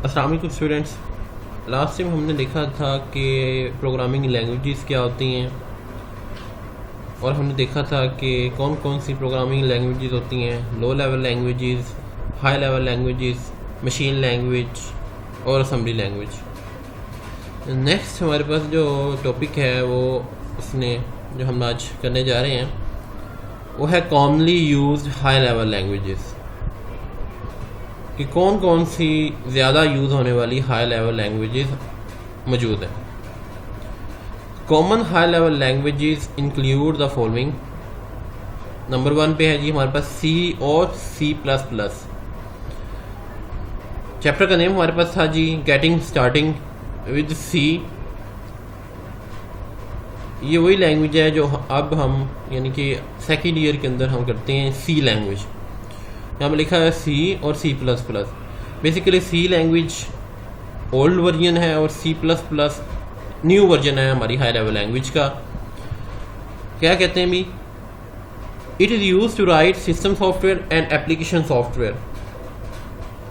अस्सलाम वालेकुम students. Last time हमने देखा था कि प्रोग्रामिंग लैंग्वेजेस क्या होती हैं और हमने देखा था कि कौन कौन सी प्रोग्रामिंग लैंग्वेजेस होती हैं, लो level languages, high level languages, machine language और असेंबली लैंग्वेज। नेक्स्ट हमारे पास जो टॉपिक है वो उसने जो हम आज करने जा रहे हैं वो है commonly used high level languages, कि कौन कौन सी ज़्यादा यूज़ होने वाली हाई लेवल लैंग्वेजेस मौजूद हैं। Common high level languages include the following. Number 1 पे है जी हमारे पास सी और C++। चैप्टर का नेम हमारे पास था जी गेटिंग स्टार्टिंग विद सी। ये वही लैंग्वेज है जो अब हम यानी कि सेकेंड ईयर के अंदर हम करते हैं सी लैंग्वेज। यहाँ पर लिखा है सी और C++। बेसिकली सी लैंग्वेज ओल्ड वर्जन है और C++ न्यू वर्जन है हमारी हाई लेवल लैंग्वेज का। क्या कहते हैं भी, it is used to write system software and application software.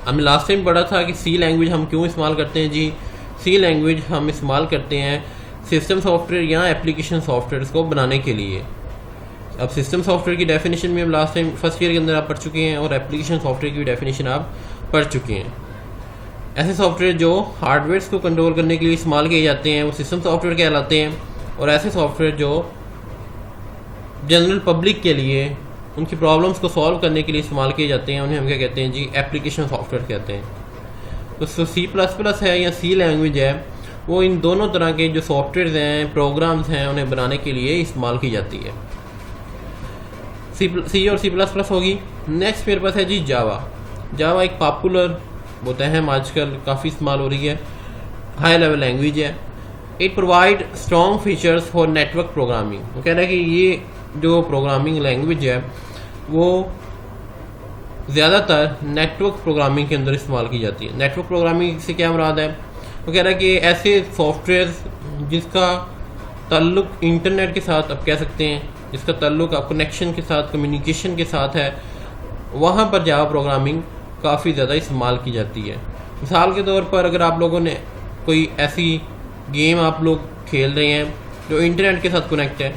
हमने लास्ट टाइम पढ़ा था कि सी लैंग्वेज हम क्यों इस्तेमाल करते हैं जी। सी लैंग्वेज हम इस्तेमाल करते हैं सिस्टम सॉफ्टवेयर या एप्लीकेशन सॉफ्टवेयर को बनाने के लिए। अब सिस्टम सॉफ्टवेयर की डेफिनेशन भी हम लास्ट टाइम फर्स्ट ईयर के अंदर आप पढ़ चुके हैं और एप्लीकेशन सॉफ्टवेयर की भी डेफिनेशन आप पढ़ चुके हैं। ऐसे सॉफ्टवेयर जो हार्डवेयर को कंट्रोल करने के लिए इस्तेमाल किए जाते हैं वो सिस्टम सॉफ्टवेयर कहलाते हैं, और ऐसे सॉफ्टवेयर जो जनरल पब्लिक के लिए उनकी प्रॉब्लम्स को सॉल्व करने के लिए इस्तेमाल किए जाते हैं उन्हें हम क्या कहते हैं जी, एप्लीकेशन सॉफ्टवेयर कहते हैं। तो C++ है या सी लैंग्वेज है वो इन दोनों तरह के जो सॉफ्टवेयर हैं, प्रोग्राम्स हैं, उन्हें बनाने के लिए इस्तेमाल की जाती है। सी और C++ होगी। नेक्स्ट मेरे पास है जी जावा। जावा एक पॉपुलर होता है, आजकल काफ़ी इस्तेमाल हो रही है, हाई लेवल लैंग्वेज है। It provide strong features for network programming. वो कह रहा है कि ये जो प्रोग्रामिंग लैंग्वेज है वो ज़्यादातर नेटवर्क प्रोग्रामिंग के अंदर इस्तेमाल की जाती है। नेटवर्क प्रोग्रामिंग से क्या मुराद है, वो कह रहा है कि ऐसे सॉफ्टवेयर जिसका ताल्लुक इंटरनेट के साथ आप कह सकते हैं, जिसका ताल्लुक आप कनेक्शन के साथ, कम्युनिकेशन के साथ है, वहाँ पर जावा प्रोग्रामिंग काफ़ी ज़्यादा इस्तेमाल की जाती है। मिसाल के तौर पर अगर आप लोगों ने कोई ऐसी गेम आप लोग खेल रहे हैं जो इंटरनेट के साथ कनेक्ट है,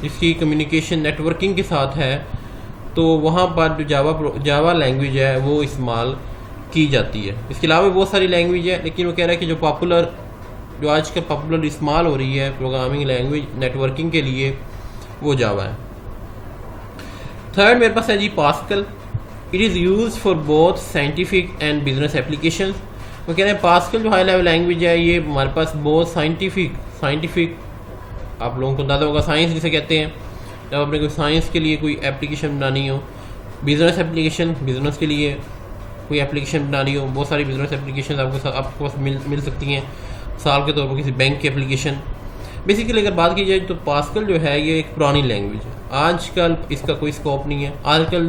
जिसकी कम्युनिकेशन नेटवर्किंग के साथ है, तो वहाँ पर जो जावा लैंग्वेज है वो इस्तेमाल की जाती है। इसके अलावा बहुत सारी लैंग्वेज है, लेकिन वो कह रहा है कि जो आज का पॉपुलर इस्तेमाल हो रही है प्रोग्रामिंग लैंग्वेज नेटवर्किंग के लिए वो जावा है। थर्ड मेरे पास है जी Pascal. It is use for both scientific and business application. वो कह रहे हैं पास्कल जो हाई लेवल लैंग्वेज है ये हमारे पास बहुत साइंटिफिक आप लोगों को अंदाजा होगा, साइंस जिसे कहते हैं, जब आपने कोई साइंस के लिए कोई एप्लीकेशन बनानी हो, बिजनेस एप्लीकेशन बिजनेस के लिए कोई एप्लीकेशन बनानी हो, बहुत सारी बिजनेस एप्लीकेशन आपको पास मिल सकती हैं। साल के तौर पर किसी बैंक की एप्लीकेशन। बेसिकली अगर बात की जाए तो पास्कल जो है ये एक पुरानी लैंग्वेज है, आजकल इसका कोई स्कोप नहीं है। आजकल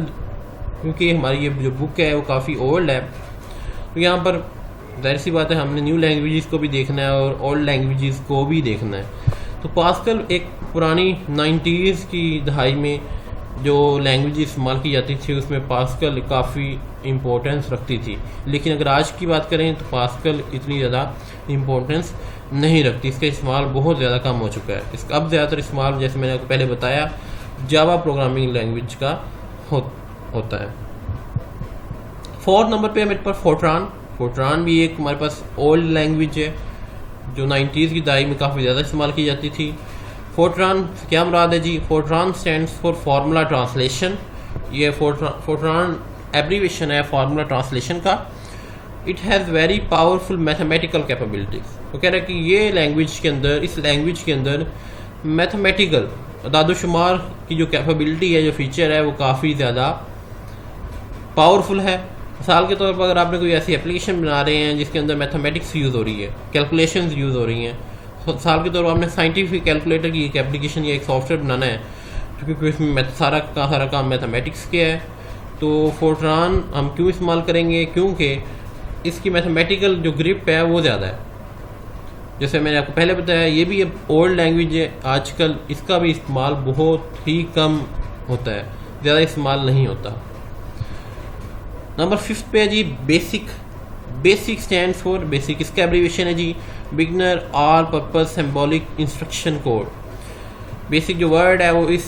क्योंकि हमारी ये जो बुक है वो काफ़ी ओल्ड है, तो यहाँ पर जाहिर सी बात है हमने न्यू लैंग्वेजेस को भी देखना है और ओल्ड लैंग्वेजेस को भी देखना है। तो पास्कल एक पुरानी 90s की दहाई में जो लैंग्वेज इस्तेमाल की जाती थी उसमें पास्कल काफ़ी इम्पोर्टेंस रखती थी। लेकिन अगर आज की बात करें तो पास्कल इतनी ज़्यादा इम्पोर्टेंस नहीं रखती, इसका इस्तेमाल बहुत ज़्यादा कम हो चुका है। इसका अब ज़्यादातर इस्तेमाल जैसे मैंने आपको पहले बताया जावा प्रोग्रामिंग लैंग्वेज का होता है। 4th नंबर पे है मेरे पास फोर्ट्रान। फोर्ट्रान भी एक हमारे पास ओल्ड लैंग्वेज है जो 90s की दहाई में काफ़ी ज़्यादा इस्तेमाल की जाती थी। फोर्ट्रान क्या मुराद है जी, Fortran stands for formula translation. ये फोर्ट्रान एब्रीवेशन है फार्मूला ट्रांसलेशन का। It has very powerful mathematical capabilities. वो कह रहा है कि ये लैंग्वेज के अंदर, इस लैंग्वेज के अंदर मैथमेटिकल दादोशुमार की जो कैपेबिलिटी है, जो फीचर है वो काफ़ी ज़्यादा पावरफुल है। मिसाल के तौर पर अगर आपने कोई ऐसी एप्लीकेशन बना रहे हैं जिसके अंदर मैथमेटिक्स यूज़ हो रही है, कैलकुलेशंस यूज़ हो रही हैं, मिसाल के तौर पर आपने साइंटिफिक कैलकुलेटर की एक एप्लीकेशन या एक सॉफ्टवेयर बनाना है क्योंकि इसमें सारा काम मैथमेटिक्स के है, तो फोर्ट्रान हम क्यों इस्तेमाल करेंगे, क्योंकि इसकी मैथमेटिकल जो ग्रिप है वो ज़्यादा है। जैसे मैंने आपको पहले बताया ये भी ओल्ड लैंग्वेज है, आजकल इसका भी इस्तेमाल बहुत ही कम होता है, ज़्यादा इस्तेमाल नहीं होता। नंबर 5 पे है जी BASIC BASIC stands for, BASIC इसका एब्रीविएशन है जी beginner all purpose symbolic instruction code. BASIC जो वर्ड है वो इस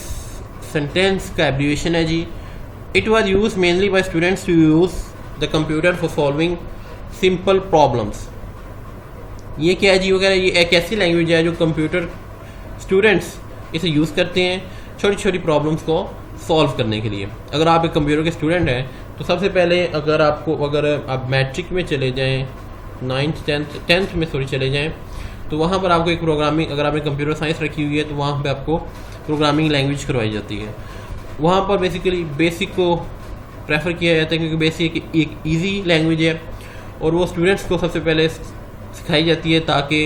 सेंटेंस का एब्रीविएशन है जी। It was use mainly by students to use the computer for solving simple problems. ये क्या है जी वगैरह, ये एक ऐसी लैंग्वेज है जो कंप्यूटर स्टूडेंट्स इसे यूज़ करते हैं छोटी छोटी प्रॉब्लम्स को सॉल्व करने के लिए। अगर आप एक कंप्यूटर के स्टूडेंट हैं तो सबसे पहले अगर आप मैट्रिक में चले जाएं, 9th 10th में चले जाएं, तो वहाँ पर आपको एक प्रोग्रामिंग, अगर आपने कंप्यूटर साइंस रखी हुई है तो वहाँ पे आपको प्रोग्रामिंग लैंग्वेज करवाई जाती है। वहाँ पर बेसिकली बेसिक को प्रेफर किया जाता है क्योंकि बेसिक एक ईजी लैंग्वेज है और वो स्टूडेंट्स को सबसे पहले सिखाई जाती है ताकि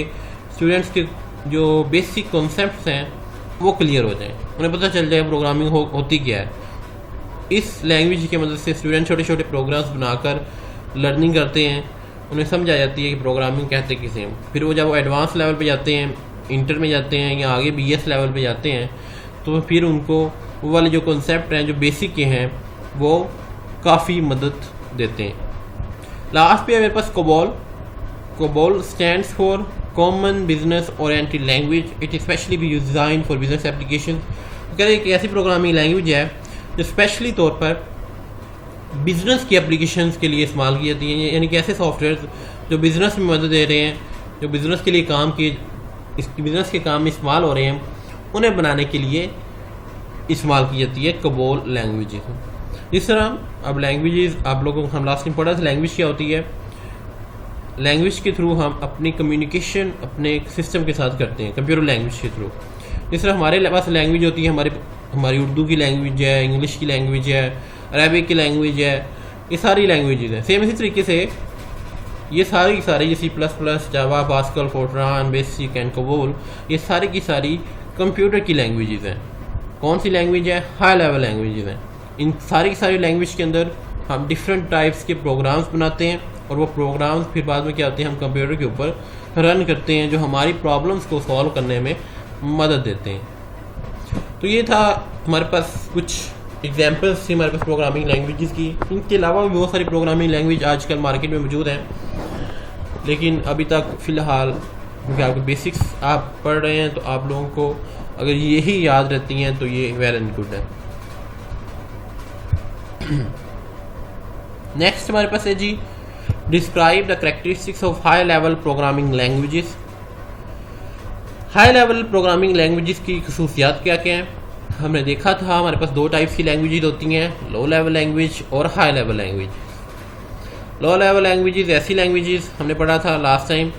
स्टूडेंट्स के जो बेसिक कॉन्सेप्ट्स हैं वो क्लियर हो जाएं, उन्हें पता चल जाए प्रोग्रामिंग होती क्या है। इस लैंग्वेज की मदद से स्टूडेंट छोटे छोटे प्रोग्राम्स बनाकर लर्निंग करते हैं, उन्हें समझ आ जाती है कि प्रोग्रामिंग कहते किसे हैं। फिर वो जब वो एडवांस लेवल पे जाते हैं, इंटर में जाते हैं या आगे BS लेवल पे जाते हैं, तो फिर उनको वो वाले जो कॉन्सेप्ट हैं जो बेसिक के हैं वो काफ़ी मदद देते हैं। लास्ट पे है मेरे पास COBOL. COBOL stands for common business oriented language. It specially be design for business application. कह रहे हैं कि ऐसी प्रोग्रामिंग लैंग्वेज है जो स्पेशली तौर पर बिजनेस की एप्लीकेशंस के लिए इस्तेमाल की जाती हैं, यानी कि ऐसे सॉफ्टवेयर जो बिज़नेस में मदद दे रहे हैं, जो बिज़नेस के लिए बिज़नेस के काम में इस्तेमाल हो रहे हैं, उन्हें बनाने के लिए इस्तेमाल की जाती है कोबोल लैंग्वेजेस। इस तरह अब लैंग्वेजेस आप लोगों को हम लास्ट में पढ़ा था लैंग्वेज क्या होती है। लैंग्वेज के थ्रू हम अपनी कम्युनिकेशन अपने सिस्टम के साथ करते हैं कंप्यूटर लैंग्वेज के थ्रू। इस तरह हमारे पास लैंग्वेज होती है, हमारी उर्दू की लैंग्वेज है, इंग्लिश की लैंग्वेज है, अरबिक की लैंग्वेज है, ये सारी लैंग्वेजेस हैं। सेम इसी तरीके से ये सारी की सारी C++, Java, pascal, Fortran, basic and COBOL, ये सारी की सारी कंप्यूटर की लैंग्वेजेस हैं। कौन सी लैंग्वेज है? हाई लेवल लैंग्वेजेस हैं। इन सारी की सारी लैंग्वेज के अंदर हम डिफरेंट टाइप्स के प्रोग्राम्स बनाते हैं और वो प्रोग्राम्स फिर बाद में क्या होते हैं, हम कंप्यूटर के ऊपर रन करते हैं जो हमारी प्रॉब्लम्स को सॉल्व करने में मदद देते हैं। तो ये था हमारे पास कुछ एग्जांपल्स थी हमारे पास प्रोग्रामिंग लैंग्वेजेस की। इनके अलावा भी बहुत सारी प्रोग्रामिंग लैंग्वेज आजकल मार्केट में मौजूद हैं, लेकिन अभी तक फ़िलहाल क्योंकि आपके बेसिक्स आप पढ़ रहे हैं तो आप लोगों को अगर यही याद रहती हैं तो ये वेल एंड गुड है। नेक्स्ट हमारे पास है जी describe the characteristics of high level programming languages. High level programming languages की खसूसियात क्या क्या हैं? हमने देखा था हमारे पास दो टाइप्स की लैंग्वेजेस होती हैं, लो लेवल लैंग्वेज और हाई लेवल लैंग्वेज। लो लेवल लैंग्वेजेस ऐसी लैंग्वेजेस हमने पढ़ा था लास्ट टाइम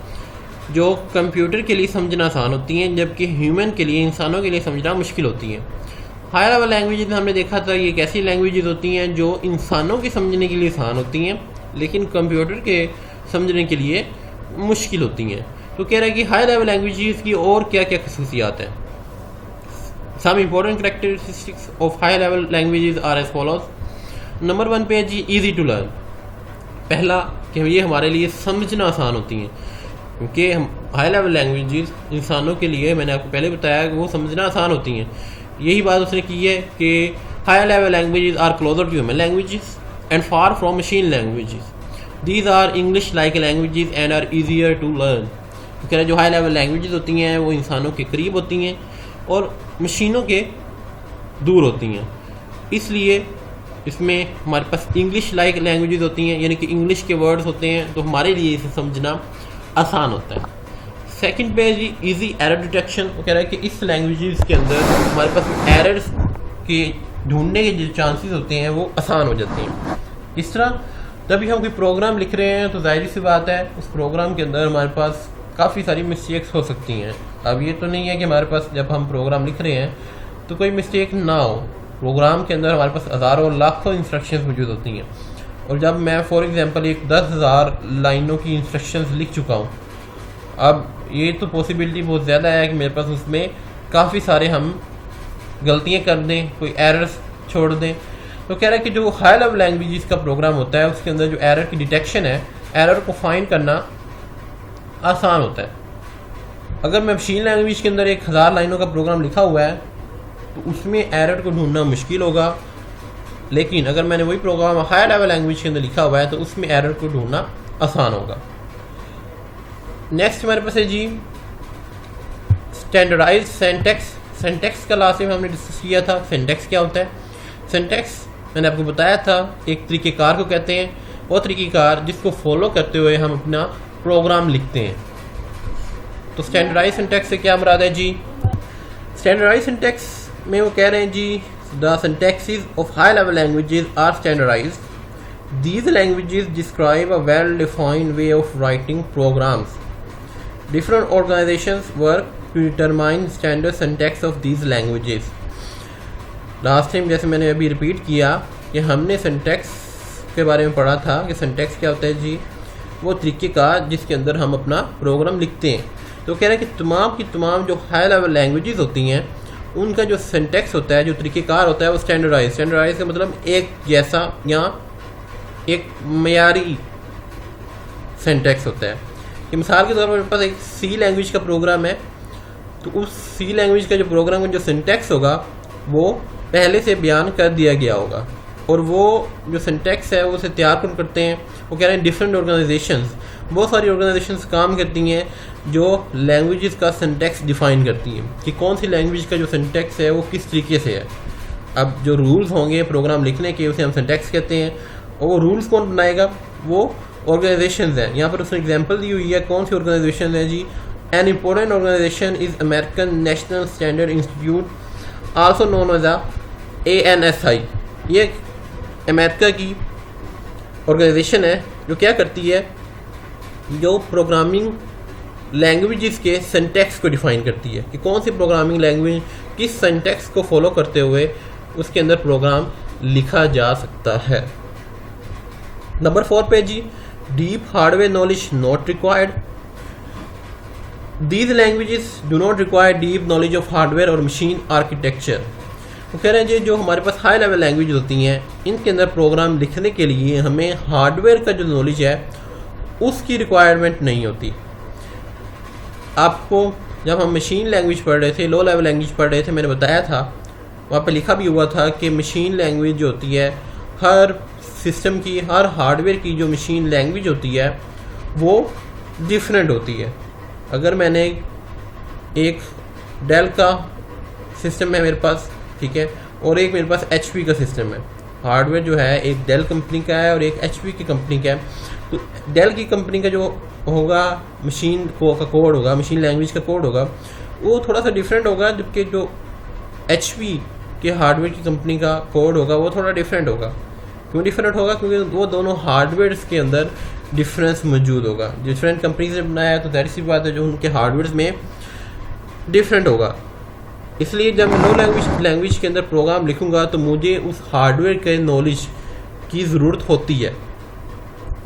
जो कंप्यूटर के लिए समझना आसान होती हैं, जबकि ह्यूमन के लिए, इंसानों के लिए समझना मुश्किल होती हैं। हाई लेवल लैंग्वेजेस हमने देखा था ये एक ऐसी लैंग्वेजेस होती हैं जो इंसानों के समझने के लिए आसान होती हैं लेकिन कंप्यूटर के समझने के लिए मुश्किल होती हैं। तो कह रहा है कि हाई लेवल लैंग्वेजेस की और क्या क्या खसूसियात हैं। Some important characteristics of high level languages are as follows. Number 1 पे है जी ईजी टू लर्न। पहला कि ये हमारे लिए समझना आसान होती हैं, क्योंकि हम हाई लेवल लैंग्वेजेस इंसानों के लिए, मैंने आपको पहले बताया कि वो समझना आसान होती हैं। यही बात उसने की है कि high level languages are closer to human languages and far from machine languages. These are English like languages and are easier to learn. तो कह रहे जो हाई लेवल लैंग्वेजेस होती हैं वो इंसानों के करीब होती हैं और मशीनों के दूर होती हैं, इसलिए इसमें हमारे पास इंग्लिश लाइक लैंग्वेजेस होती हैं, यानी कि इंग्लिश के वर्ड्स होते हैं तो हमारे लिए इसे समझना आसान होता है। सेकंड पे है जी ईजी एरर डिटेक्शन। वो कह रहा है कि इस लैंग्वेजेस के अंदर हमारे पास एरर्स के ढूंढने के जो चांसेस होते हैं वो आसान हो जाते हैं। इस तरह जब भी हम कोई प्रोग्राम लिख रहे हैं तो जाहिर सी बात है उस प्रोग्राम के अंदर हमारे पास काफ़ी सारी मिस्टेक्स हो सकती हैं। अब ये तो नहीं है कि हमारे पास जब हम प्रोग्राम लिख रहे हैं तो कोई मिस्टेक ना हो। प्रोग्राम के अंदर हमारे पास हज़ारों लाखों इंस्ट्रक्शंस मौजूद होती हैं और जब मैं फॉर एग्जांपल एक 10,000 लाइनों की इंस्ट्रक्शंस लिख चुका हूँ, अब ये तो पॉसिबिलिटी बहुत ज़्यादा है कि मेरे पास उसमें काफ़ी सारे हम गलतियाँ कर दें, कोई एरर्स छोड़ दें। तो कह रहा है कि जो हाई लेवल लैंग्वेजेस का प्रोग्राम होता है उसके अंदर जो एरर की डिटेक्शन है, एरर को फाइंड करना आसान होता है। अगर मैं मशीन लैंग्वेज के अंदर 1000 लाइनों का प्रोग्राम लिखा हुआ है तो उसमें एरर को ढूंढना मुश्किल होगा, लेकिन अगर मैंने वही प्रोग्राम हाई लेवल लैंग्वेज के अंदर लिखा हुआ है तो उसमें एरर को ढूंढना आसान होगा। नेक्स्ट हमारे पास है जी स्टैंडर्डाइज सिंटैक्स। सिंटैक्स का लास्ट में हमने डिस्कस किया था। सिंटैक्स क्या होता है? सिंटैक्स मैंने आपको बताया था एक तरीक़ेकार को कहते हैं, वो तरीक़ेकार जिसको फॉलो करते हुए हम अपना प्रोग्राम लिखते हैं। तो स्टैंडर्डाइज सिंटैक्स से क्या मुराद है जी? स्टैंडर्डाइज सिंटैक्स में वो कह रहे हैं जी the syntaxes of high level languages are standardized. These languages describe a well-defined way of writing programs. Different organizations work to determine standard syntax of these languages. Last time जैसे मैंने अभी repeat किया कि हमने सिंटैक्स के बारे में पढ़ा था कि सिंटैक्स क्या होता है जी? वो तरीक़ेकार जिसके अंदर हम अपना प्रोग्राम लिखते हैं। तो कह रहे हैं कि तमाम की तमाम जो हाई लेवल लैंग्वेजेस होती हैं उनका जो सिंटैक्स होता है, जो तरीक़ेकार होता है, वो स्टैंडर्डाइज का मतलब एक जैसा या एक मयारी सिंटैक्स होता है। कि मिसाल के तौर पर मेरे पास एक सी लैंग्वेज का प्रोग्राम है, तो उस सी लैंग्वेज का जो प्रोग्राम का जो सिंटैक्स होगा वो पहले से बयान कर दिया गया होगा, और वो जो सिंटैक्स है वो उसे तैयार कौन करते हैं? वो कह रहे हैं डिफरेंट ऑर्गेनाइजेशंस, बहुत सारी ऑर्गेनाइजेशंस काम करती हैं जो लैंग्वेजेस का सिंटैक्स डिफ़ाइन करती हैं कि कौन सी लैंग्वेज का जो सिंटैक्स है वो किस तरीके से है। अब जो रूल्स होंगे प्रोग्राम लिखने के उसे हम सिंटैक्स कहते हैं, और वो रूल्स कौन बनाएगा? वो ऑर्गेनाइजेशंस हैं। यहाँ पर उसने एग्जांपल दी हुई है, कौन सी ऑर्गेनाइजेशन है जी? An important organization is American National Standard Institute also known as ANSI। ये अमेरिका की ऑर्गेनाइजेशन है जो क्या करती है, जो प्रोग्रामिंग लैंग्वेजेस के सिंटैक्स को डिफ़ाइन करती है कि कौन सी प्रोग्रामिंग लैंग्वेज किस सिंटैक्स को फॉलो करते हुए उसके अंदर प्रोग्राम लिखा जा सकता है। नंबर 4 पे जी deep hardware knowledge not required. These languages do not require deep knowledge of hardware और मशीन आर्किटेक्चर। वो कह रहे हैं जी जो हमारे पास हाई लेवल लैंग्वेज होती हैं इनके अंदर प्रोग्राम लिखने के लिए हमें हार्डवेयर का जो नॉलेज है उसकी रिक्वायरमेंट नहीं होती। आपको जब हम मशीन लैंग्वेज पढ़ रहे थे, लो लेवल लैंग्वेज पढ़ रहे थे, मैंने बताया था वहाँ पे लिखा भी हुआ था कि मशीन लैंग्वेज जो होती है हर सिस्टम की, हर हार्डवेयर की जो मशीन लैंग्वेज होती है वो डिफरेंट होती है। अगर मैंने एक डेल का सिस्टम है मेरे पास, ठीक है, और एक मेरे पास HP का सिस्टम है, हार्डवेयर जो है एक डेल कंपनी का है और एक HP की कंपनी का है, तो डेल की कंपनी का जो होगा मशीन का कोड होगा, मशीन लैंग्वेज का कोड होगा, वो थोड़ा सा डिफरेंट होगा, जबकि जो HP के हार्डवेयर की कंपनी का कोड होगा वो थोड़ा डिफरेंट होगा। क्यों डिफरेंट होगा? क्योंकि वो दोनों हार्डवेयर के अंदर डिफरेंस मौजूद होगा। डिफरेंट कंपनीज ने बनाया है तो ज़ाहिर सी बात है जो उनके हार्डवेयर में डिफरेंट होगा। इसलिए जब लो लैंग्वेज के अंदर प्रोग्राम लिखूंगा तो मुझे उस हार्डवेयर के नॉलेज की ज़रूरत होती है।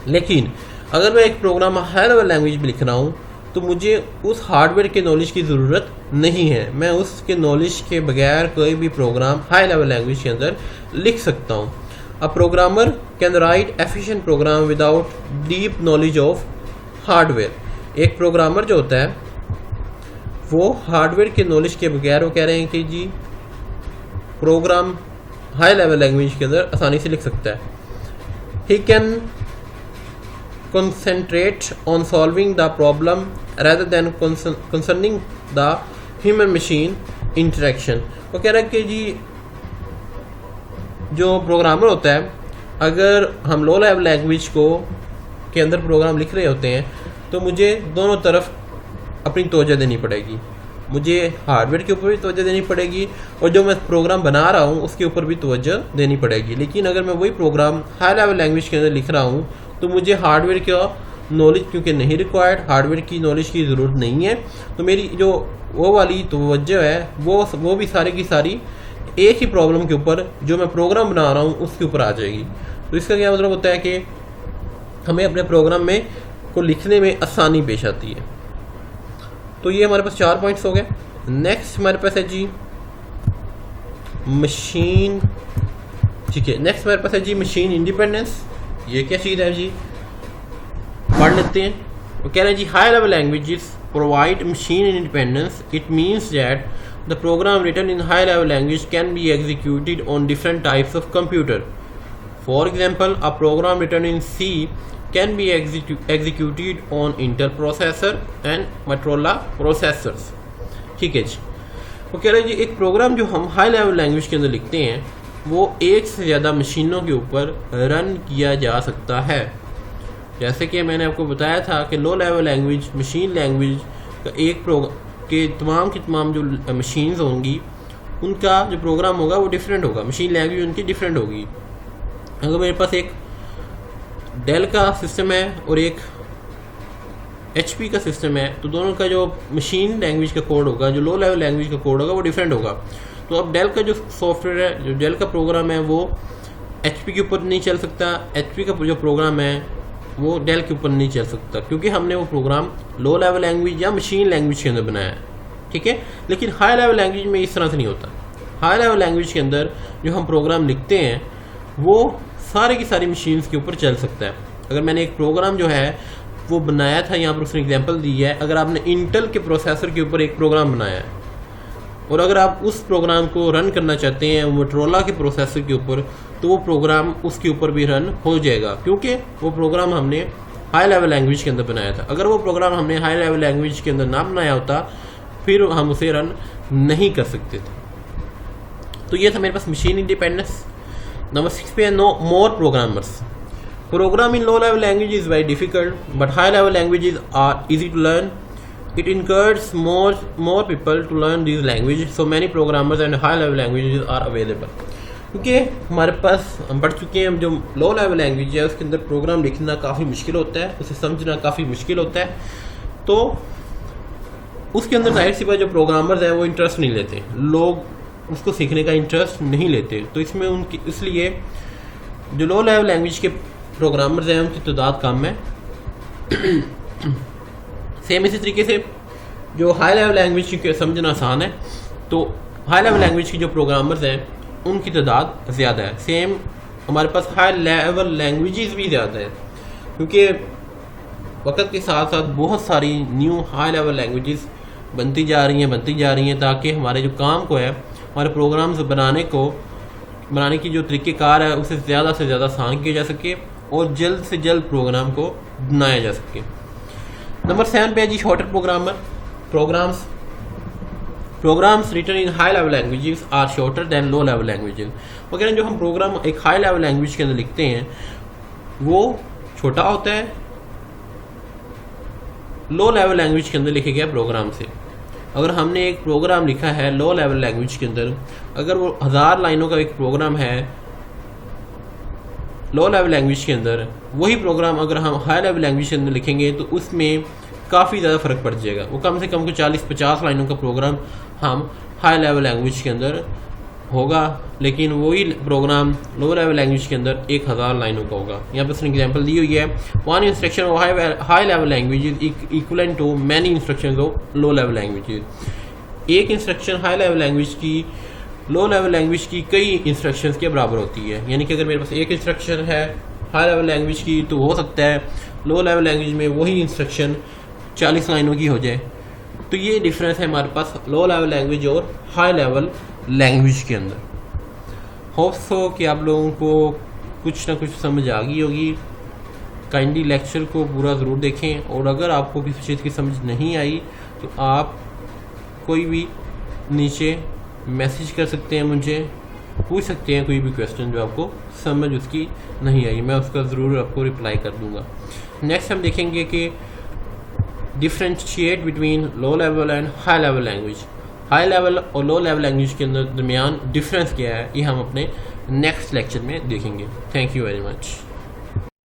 लेकिन अगर मैं एक प्रोग्राम हाई लेवल लैंग्वेज में लिख रहा हूँ तो मुझे उस हार्डवेयर के नॉलेज की ज़रूरत नहीं है। मैं उसके नॉलेज के बगैर कोई भी प्रोग्राम हाई लेवल लैंग्वेज के अंदर लिख सकता हूँ। A programmer can write efficient program without deep knowledge of hardware. एक प्रोग्रामर जो होता है वो हार्डवेयर के नॉलेज के बगैर वो कह रहे हैं कि जी प्रोग्राम हाई लेवल लैंग्वेज के अंदर आसानी से लिख सकता है। He can concentrate on solving the problem rather than concerning the human machine interaction। वो कह रहा है कि जी जो प्रोग्रामर होता है अगर हम लो लेवल लैंग्वेज को के अंदर प्रोग्राम लिख रहे होते हैं तो मुझे दोनों तरफ अपनी तवज्जो देनी पड़ेगी। मुझे हार्डवेयर के ऊपर भी तवज्जो देनी पड़ेगी और जो मैं प्रोग्राम बना रहा हूँ उसके ऊपर भी तवज्जो देनी पड़ेगी। लेकिन अगर मैं वही प्रोग्राम हाई लेवल लैंग्वेज के अंदर लिख रहा हूँ तो मुझे हार्डवेयर का नॉलेज क्योंकि नहीं रिक्वायर्ड, हार्डवेयर की नॉलेज की ज़रूरत नहीं है, तो मेरी जो वो वाली तवज्जो है वो भी सारी की सारी एक ही प्रॉब्लम के ऊपर जो मैं प्रोग्राम बना रहा हूँ उसके ऊपर आ जाएगी। तो इसका क्या मतलब होता है कि हमें अपने प्रोग्राम में को लिखने में आसानी पेश आती है। तो ये हमारे पास 4 पॉइंट्स हो गए। नेक्स्ट हमारे पास है जी मशीन, ठीक है, नेक्स्ट हमारे पास है जी मशीन इंडिपेंडेंस। ये क्या चीज़ है जी, पढ़ लेते हैं। वो कह रहे हैं जी high level languages provide machine independence. It means that the program written in high level language can be executed on different types of computer. For example, a program written in C can be executed on Intel processor and Motorola processors. ठीक है जी। वो कह रहे हैं जी एक programme जो हम high level language के अंदर लिखते हैं वो एक से ज़्यादा मशीनों के ऊपर रन किया जा सकता है। जैसे कि मैंने आपको बताया था कि लो लेवल लैंग्वेज मशीन लैंग्वेज का एक प्रोग्राम के तमाम की तमाम जो मशीन्स होंगी उनका जो प्रोग्राम होगा वो डिफरेंट होगा, मशीन लैंग्वेज उनकी डिफरेंट होगी। अगर मेरे पास एक डेल का सिस्टम है और एक HP का सिस्टम है तो दोनों का जो मशीन लैंग्वेज का कोड होगा, जो लो लेवल लैंग्वेज का कोड होगा वो डिफरेंट होगा। तो अब डेल का जो सॉफ्टवेयर है, जो डेल का प्रोग्राम है वो HP के ऊपर नहीं चल सकता, HP का जो प्रोग्राम है वो डेल के ऊपर नहीं चल सकता, क्योंकि हमने वो प्रोग्राम लो लेवल लैंग्वेज या मशीन लैंग्वेज के अंदर बनाया है। ठीक है, लेकिन हाई लेवल लैंग्वेज में इस तरह से नहीं होता। हाई लेवल लैंग्वेज के अंदर जो हम प्रोग्राम लिखते हैं वो सारे की सारी मशीन्स के ऊपर चल सकता है। अगर मैंने एक प्रोग्राम जो है वो बनाया था, यहाँ पर उसने एग्जांपल दी है, अगर आपने इंटेल के प्रोसेसर के ऊपर एक प्रोग्राम बनाया है और अगर आप उस प्रोग्राम को रन करना चाहते हैं मोटोरोला के प्रोसेसर के ऊपर, तो वो प्रोग्राम उसके ऊपर भी रन हो जाएगा, क्योंकि वो प्रोग्राम हमने हाई लेवल लैंग्वेज के अंदर बनाया था। अगर वो प्रोग्राम हमने हाई लेवल लैंग्वेज के अंदर ना बनाया होता फिर हम उसे रन नहीं कर सकते थे। तो ये था मेरे पास मशीन इंडिपेंडेंस। नंबर 6 पे है no more programmers. Program in low level language is very difficult, but high level languages are easy to learn. It encourages more people to learn these languages, so many programmers and high level languages are available. क्योंकि हमारे पास हम पढ़ चुके हैं जो लो level language है उसके अंदर प्रोग्राम लिखना काफ़ी मुश्किल होता है, उसे समझना काफ़ी मुश्किल होता है, तो उसके अंदर जाहिर सी बात जो प्रोग्रामर्स हैं वो इंटरेस्ट नहीं लेते, लोग उसको सीखने का इंटरेस्ट नहीं लेते। तो इसमें उनकी इसलिए जो लो लेवल लैंग्वेज के प्रोग्रामर्स हैं उनकी तादाद कम है। सेम इसी तरीके से जो हाई लेवल लैंग्वेज की समझना आसान है, तो हाई लेवल लैंग्वेज की जो प्रोग्रामर्स हैं उनकी तादाद ज़्यादा है। सेम हमारे पास हाई लेवल लैंग्वेजेस भी ज़्यादा है, क्योंकि वक्त के साथ साथ बहुत सारी न्यू हाई लेवल लैंग्वेजेस बनती जा रही हैं ताकि हमारे जो काम को है, हमारे प्रोग्राम्स बनाने की जो तरीक़ेकार है उसे ज़्यादा से ज़्यादा आसान किया जा सके और जल्द से जल्द प्रोग्राम को बनाया जा सके। नंबर 7 पे है जी shorter programs written in high level languages are shorter than low level languages. वो कह रहे हैं जो हम प्रोग्राम एक हाई लेवल लैंग्वेज के अंदर लिखते हैं वो छोटा होता है लो लेवल लैंग्वेज के अंदर लिखे गया प्रोग्राम से। अगर हमने एक प्रोग्राम लिखा है लो लेवल लैंग्वेज के अंदर, अगर वो 1000 लाइनों का एक प्रोग्राम है लो लेवल लैंग्वेज के अंदर, वही प्रोग्राम अगर हम हाई लेवल लैंग्वेज के अंदर लिखेंगे तो उसमें काफ़ी ज़्यादा फ़र्क पड़ जाएगा। वो कम से कम 40-50 लाइनों का प्रोग्राम हम हाई लेवल लैंग्वेज के अंदर होगा, लेकिन वही प्रोग्राम लो लेवल लैंग्वेज के अंदर 1000 लाइनों का होगा। यहाँ पर उसने एग्जाम्पल दी हुई है, 1 instruction of high level language is equivalent to many instruction of low level language. एक इंस्ट्रक्शन हाई लेवल लैंग्वेज की लो लेवल लैंग्वेज की कई इंस्ट्रक्शंस के बराबर होती है। यानी कि अगर मेरे पास एक इंस्ट्रक्शन है हाई लेवल लैंग्वेज की तो हो सकता है लो लेवल लैंग्वेज में वही इंस्ट्रक्शन 40 लाइनों की हो जाए। तो ये डिफरेंस है हमारे पास लो लेवल लैंग्वेज और हाई लेवल लैंग्वेज के अंदर। होप्स हो कि आप लोगों को कुछ ना कुछ समझ आ गई होगी। काइंडली लेक्चर को पूरा ज़रूर देखें, और अगर आपको किसी चीज़ की समझ नहीं आई तो आप कोई भी नीचे मैसेज कर सकते हैं, मुझे पूछ सकते हैं कोई भी क्वेश्चन जो आपको समझ उसकी नहीं आई, मैं उसका ज़रूर आपको रिप्लाई कर दूंगा। नेक्स्ट हम देखेंगे कि differentiate between low level and high level language. High level और लो लेवल लैंग्वेज के अंदर दरमियान डिफरेंस क्या है, ये हम अपने नेक्स्ट लेक्चर में देखेंगे। Thank you very much.